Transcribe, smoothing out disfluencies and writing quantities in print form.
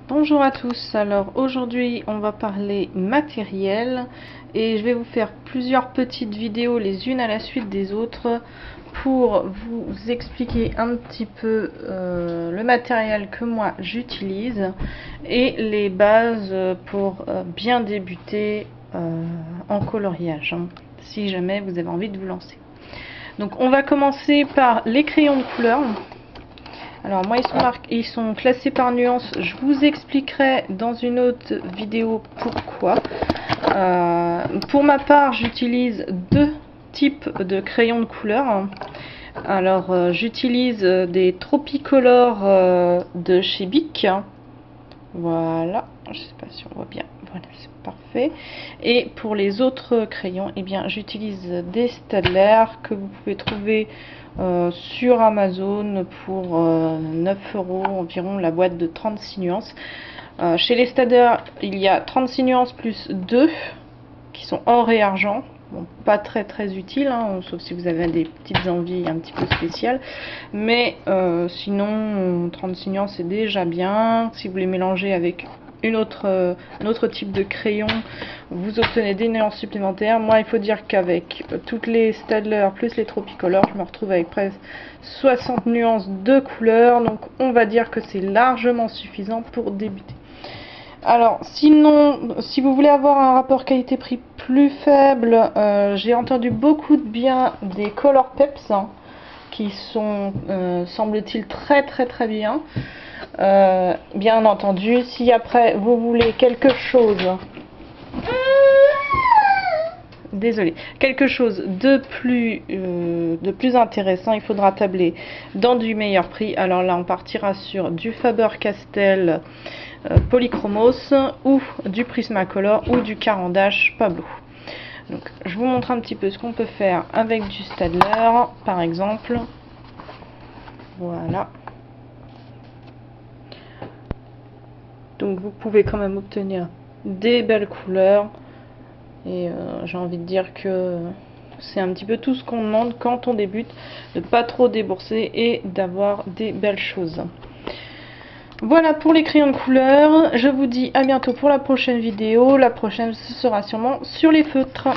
Bonjour à tous, alors aujourd'hui on va parler matériel et je vais vous faire plusieurs petites vidéos les unes à la suite des autres pour vous expliquer un petit peu le matériel que moi j'utilise et les bases pour bien débuter en coloriage, si jamais vous avez envie de vous lancer. Donc on va commencer par les crayons de couleur. Alors moi ils sont classés par nuance, je vous expliquerai dans une autre vidéo pourquoi. Pour ma part j'utilise deux types de crayons de couleur. Alors j'utilise des Tropicolor de chez Bic. Voilà, je sais pas si on voit bien, voilà c'est parfait. Et pour les autres crayons, eh bien j'utilise des Staedtler que vous pouvez trouver sur Amazon pour 9 € environ, la boîte de 36 nuances. Chez les Staedtler, il y a 36 nuances plus 2 qui sont or et argent. Bon, pas très utile, hein, sauf si vous avez des petites envies un petit peu spéciales. Mais sinon, 36 nuances c'est déjà bien. Si vous les mélangez avec un autre type de crayon, vous obtenez des nuances supplémentaires. Moi, il faut dire qu'avec toutes les Staedtler plus les Tropicolor, je me retrouve avec presque 60 nuances de couleurs. Donc, on va dire que c'est largement suffisant pour débuter. Alors, sinon, si vous voulez avoir un rapport qualité-prix plus faible, j'ai entendu beaucoup de bien des Color Peps, hein, qui sont, semble-t-il, très bien. Bien entendu, si après vous voulez quelque chose, quelque chose de plus intéressant, il faudra tabler dans du meilleur prix. Alors là, on partira sur du Faber-Castell Polychromos ou du Prismacolor ou du Caran d'Ache Pablo. Donc, je vous montre un petit peu ce qu'on peut faire avec du Staedtler, par exemple. Voilà. Donc, vous pouvez quand même obtenir des belles couleurs. Et j'ai envie de dire que c'est un petit peu tout ce qu'on demande quand on débute, de pas trop débourser et d'avoir des belles choses. Voilà pour les crayons de couleur. Je vous dis à bientôt pour la prochaine vidéo. La prochaine, ce sera sûrement sur les feutres.